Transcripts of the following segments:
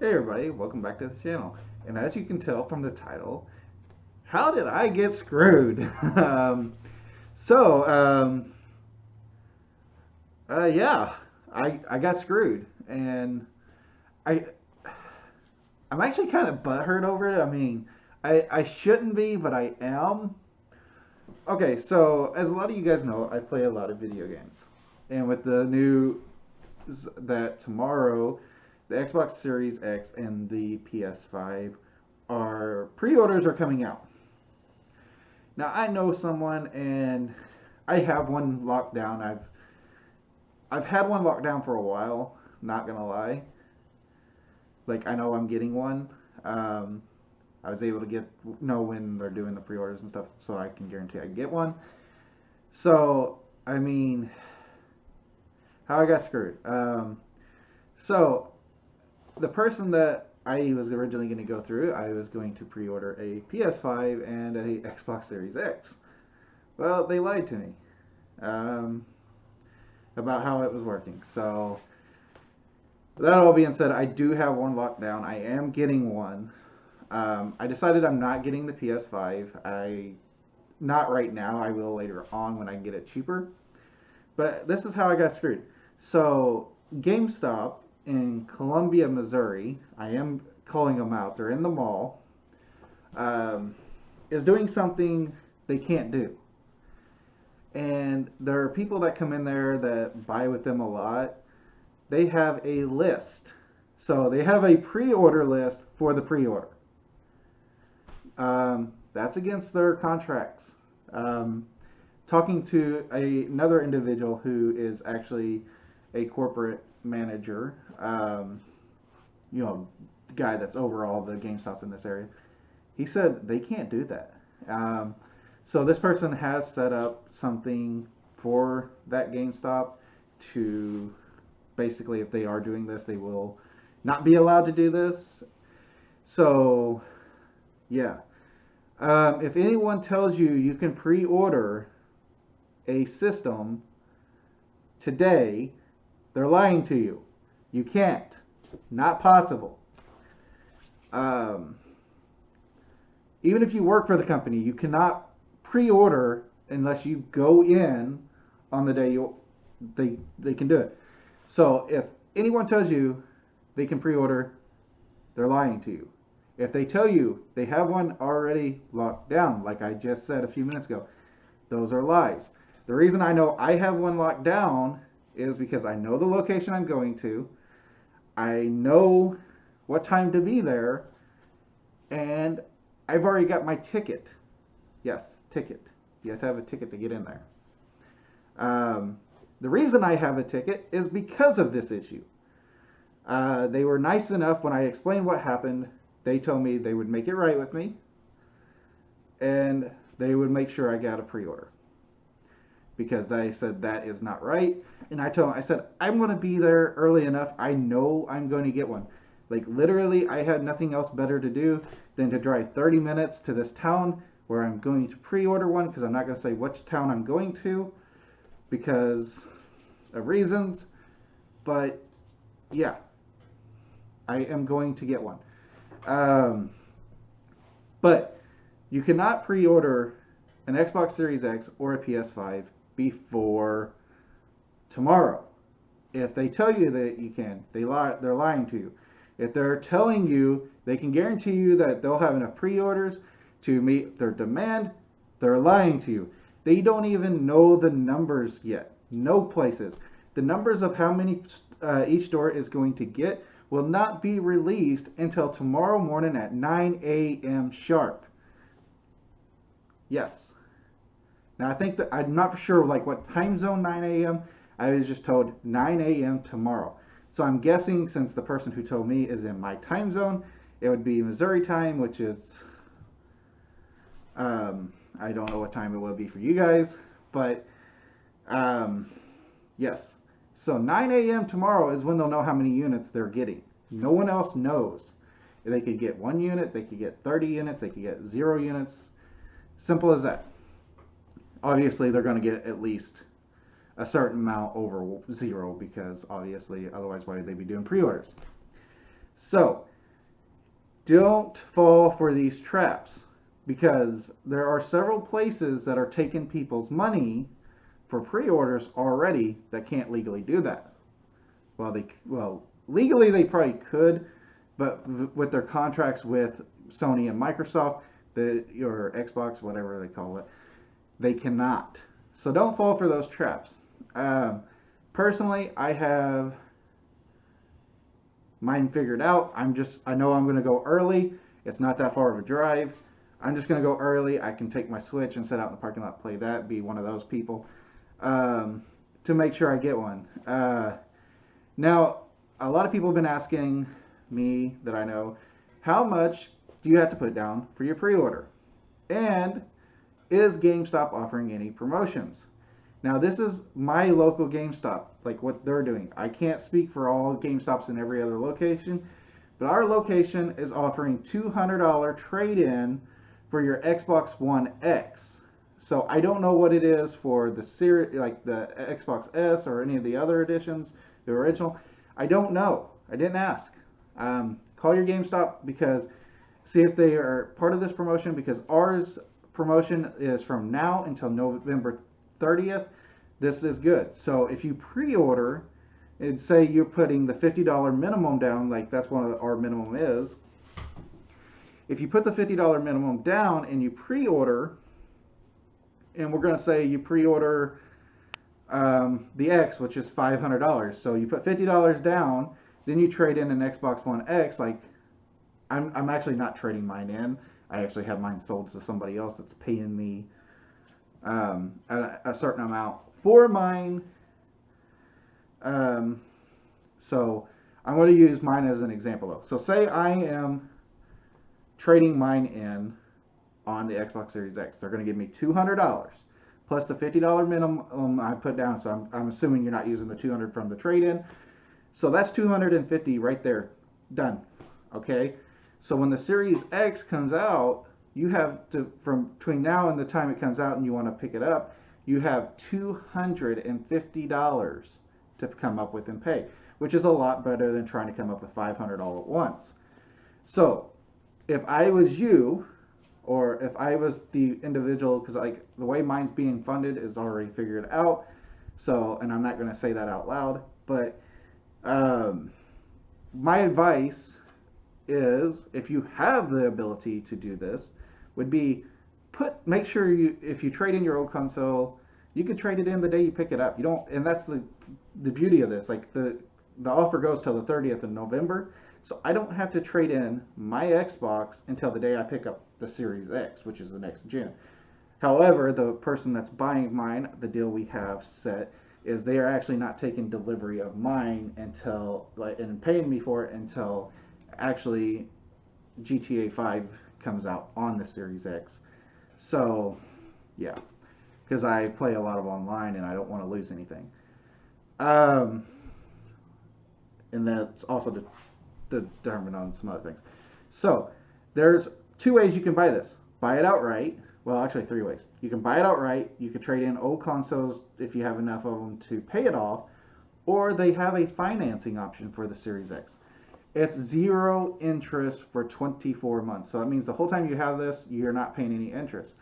Hey everybody, welcome back to the channel. And as you can tell from the title, how did I get screwed? um, so, um, yeah, I got screwed, and I I'm actually kind of butthurt over it. I mean, I shouldn't be, but I am. Okay, so as a lot of you guys know, I play a lot of video games, and with the news that tomorrow, the Xbox Series X and the PS5 are pre-orders are coming out. Now I know someone, and I have one locked down. I've had one locked down for a while. Not gonna lie. Like I know I'm getting one. Um, I was able to know when they're doing the pre-orders and stuff, so I can guarantee I get one. So I mean, how I got screwed. So the person that I was originally going to go through, I was going to pre-order a PS5 and a Xbox Series X. Well, they lied to me. Um, about how it was working. So that all being said, I do have one locked down. I am getting one. I decided I'm not getting the PS5. I not right now. I will later on when I can get it cheaper. But this is how I got screwed. So GameStop in Columbia, Missouri. I am calling them out. They're in the mall. Um, is doing something they can't do. And there are people that come in there that buy with them a lot. They have a list. So they have a pre-order list for the pre-order. That's against their contracts. Um, talking to another individual who is actually a corporate manager, you know, guy that's over all the GameStops in this area, he said they can't do that. Um, so this person has set up something for that GameStop to basically, if they are doing this, they will not be allowed to do this. So, yeah. If anyone tells you you can pre-order a system today, they're lying to you. You can't. Not possible. Um, even if you work for the company, you cannot pre-order unless you go in on the day they can do it. So if anyone tells you they can pre-order, they're lying to you. If they tell you they have one already locked down, like I just said a few minutes ago, those are lies. The reason I know I have one locked down is because I know the location I'm going to, I know what time to be there, and I've already got my ticket. Yes, ticket. You have to have a ticket to get in there. The reason I have a ticket is because of this issue. They were nice enough when I explained what happened. They told me they would make it right with me, and they would make sure I got a pre-order because they said that is not right. And I told them, I said, I'm going to be there early enough. I know I'm going to get one. Like literally, I had nothing else better to do than to drive 30 minutes to this town where I'm going to pre-order one because I'm not going to say which town I'm going to because of reasons. But yeah, I am going to get one. Um, but you cannot pre-order an Xbox Series X or a PS5 before tomorrow. If they tell you that you can, they're lying to you. If they're telling you they can guarantee you that they'll have enough pre-orders to meet their demand, they're lying to you. They don't even know the numbers yet. No places. The numbers of how many each store is going to get will not be released until tomorrow morning at 9 a.m. sharp. Yes. Now I think that I'm not sure like what time zone 9 a.m. I was just told 9 a.m. tomorrow. So I'm guessing since the person who told me is in my time zone, it would be Missouri time, which is I don't know what time it will be for you guys, but um, yes. So 9 a.m. tomorrow is when they'll know how many units they're getting. No one else knows. They could get 1 unit, they could get 30 units, they could get 0 units. Simple as that. Obviously, they're going to get at least a certain amount over 0 because obviously, otherwise, why would they be doing pre orders? So, don't fall for these traps, because there are several places that are taking people's money for pre-orders already that can't legally do that. Well, legally they probably could, but with their contracts with Sony and Microsoft, your Xbox, whatever they call it, they cannot. So don't fall for those traps. Um, Personally, I have mine figured out. I know I'm going to go early. It's not that far of a drive. I'm just going to go early. I can take my Switch and sit out in the parking lot, play that, be one of those people, to make sure I get one. Now, a lot of people have been asking me that I know, how much do you have to put down for your pre-order? And is GameStop offering any promotions? Now, this is my local GameStop, like what they're doing. I can't speak for all GameStops in every other location, but our location is offering $200 trade-in for your Xbox One X. So I don't know what it is for the series, like the Xbox S or any of the other editions, the original. I don't know. I didn't ask. Call your GameStop, because see if they are part of this promotion, because ours promotion is from now until November 30th. This is good. So if you pre-order and say you're putting the $50 minimum down, like that's one of our minimum is, if you put the $50 minimum down and you pre-order, and we're going to say you pre-order the X, which is $500, so you put $50 down, then you trade in an Xbox One X. Like I'm actually not trading mine in. I actually have mine sold to somebody else that's paying me a certain amount for mine. So I'm going to use mine as an example though. So say I am trading mine in on the Xbox Series X. They're going to give me $200 plus the $50 minimum I put down. So I'm assuming you're not using the $200 from the trade-in. So that's $250 right there. Done. Okay. So when the Series X comes out, you have to, from between now and the time it comes out and you want to pick it up, you have $250 to come up with and pay, which is a lot better than trying to come up with $500 all at once. So if I was you, or if I was the individual, because like the way mine's being funded is already figured out, so, and I'm not going to say that out loud, but my advice is, if you have the ability to do this, would be make sure if you trade in your old console, you can trade it in the day you pick it up. You don't, and that's the beauty of this. Like the offer goes till the 30th of November, so I don't have to trade in my Xbox until the day I pick up the Series X, which is the next gen. However, the person that's buying mine, the deal we have set is they are actually not taking delivery of mine until, like, and paying me for it until actually GTA 5 comes out on the Series X. So yeah, because I play a lot of online and I don't want to lose anything. And that's also determined on some other things. So there's two ways you can buy this. Buy it outright. Well, actually three ways. You can buy it outright. You can trade in old consoles if you have enough of them to pay it off, or they have a financing option for the Series X. It's 0 interest for 24 months. So that means the whole time you have this, you're not paying any interest.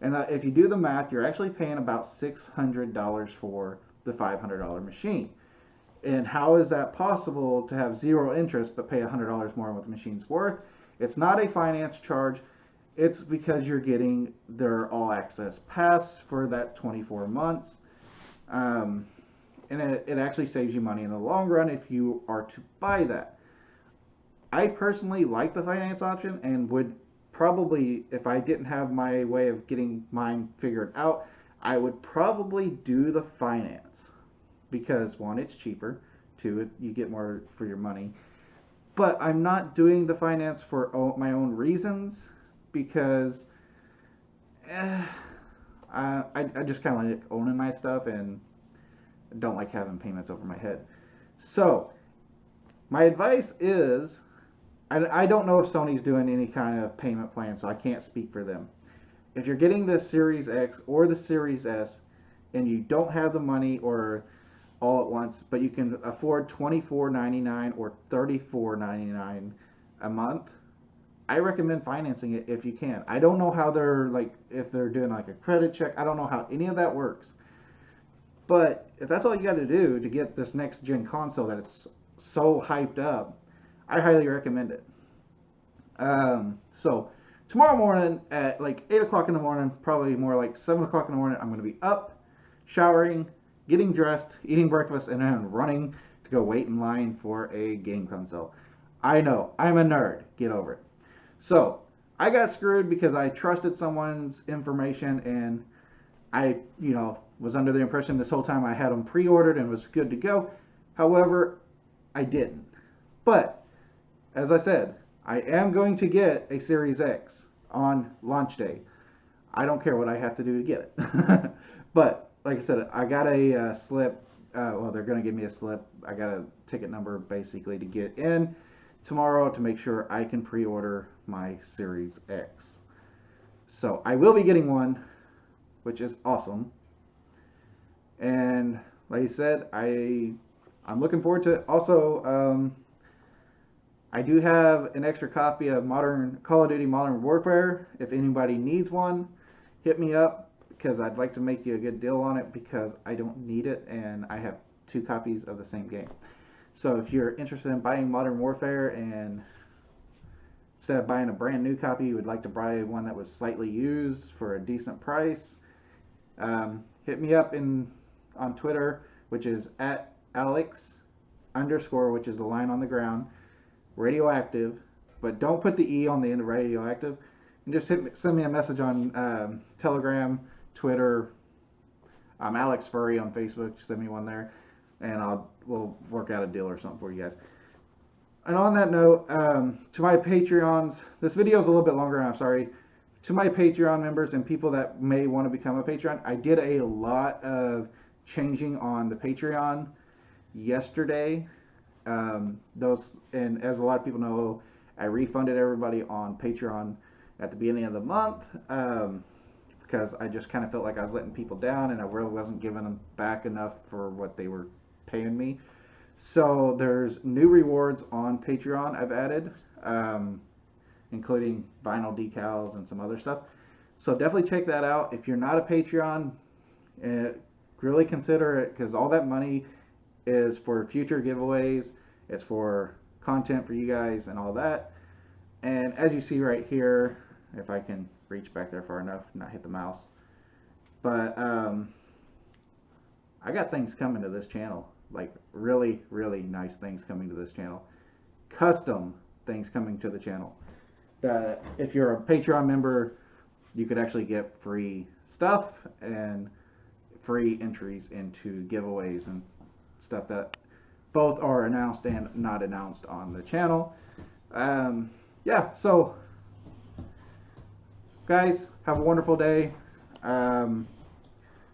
And if you do the math, you're actually paying about $600 for the $500 machine. And how is that possible to have 0 interest but pay $100 more than what the machine's worth? It's not a finance charge. It's because you're getting their all access pass for that 24 months. And it actually saves you money in the long run if you are to buy that. I personally like the finance option and would probably, if I didn't have my way of getting mine figured out, I would probably do the finance, because one, it's cheaper, two, you get more for your money. But I'm not doing the finance for my own reasons, because I just kind of like owning my stuff and don't like having payments over my head. So my advice is, I don't know if Sony's doing any kind of payment plan, so I can't speak for them. If you're getting the Series X or the Series S and you don't have the money or all at once, but you can afford $24.99 or $34.99 a month, I recommend financing it if you can. I don't know how they're like, if they're doing like a credit check. I don't know how any of that works. But if that's all you got to do to get this next gen console that it's so hyped up, I highly recommend it. So tomorrow morning at like 8 o'clock in the morning, probably more like 7 o'clock in the morning, I'm going to be up, showering, getting dressed, eating breakfast, and then running to go wait in line for a game console. I know, I'm a nerd. Get over it. So I got screwed because I trusted someone's information and I, was under the impression this whole time I had them pre-ordered and was good to go. However, I didn't. But as I said, I am going to get a Series X on launch day. I don't care what I have to do to get it. But like I said, I got a slip. Well, they're going to give me a slip. I got a ticket number basically to get in tomorrow to make sure I can pre-order my Series X. So I will be getting one, which is awesome. And like I said, I'm looking forward to it. Also, I do have an extra copy of Call of Duty Modern Warfare. If anybody needs one, hit me up because I'd like to make you a good deal on it because I don't need it and I have 2 copies of the same game. So if you're interested in buying Modern Warfare and instead of buying a brand new copy, you would like to buy one that was slightly used for a decent price, hit me up on Twitter, which is at Alex _ which is the line on the ground, radioactive, but don't put the E on the end of radioactive, and just send me a message on Telegram, Twitter. I'm Alex Furry on Facebook. Send me one there, and we'll work out a deal or something for you guys. And on that note, to my Patreons, this video is a little bit longer, and I'm sorry. To my Patreon members and people that may want to become a Patreon, I did a lot of changing on the Patreon yesterday. And as a lot of people know, I refunded everybody on Patreon at the beginning of the month because I just kind of felt like I was letting people down and I really wasn't giving them back enough for what they were paying me. So there's new rewards on Patreon I've added, including vinyl decals and some other stuff. So definitely check that out. If you're not a Patreon, really consider it because all that money is for future giveaways. It's for content for you guys and all that. And as you see right here, if I can reach back there far enough, not hit the mouse. But I got things coming to this channel, like really, really nice things coming to this channel. Custom things coming to the channel. That if you're a Patreon member, you could actually get free stuff and free entries into giveaways and stuff that both are announced and not announced on the channel. Yeah, so guys, have a wonderful day. Don't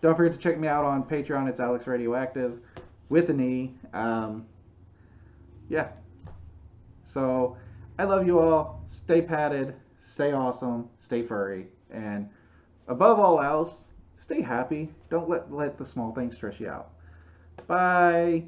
forget to check me out on Patreon. It's Alex Radioactive with an E. Yeah, so I love you all. Stay padded, stay awesome, stay furry, and above all else, stay happy. Don't let the small things stress you out. Bye.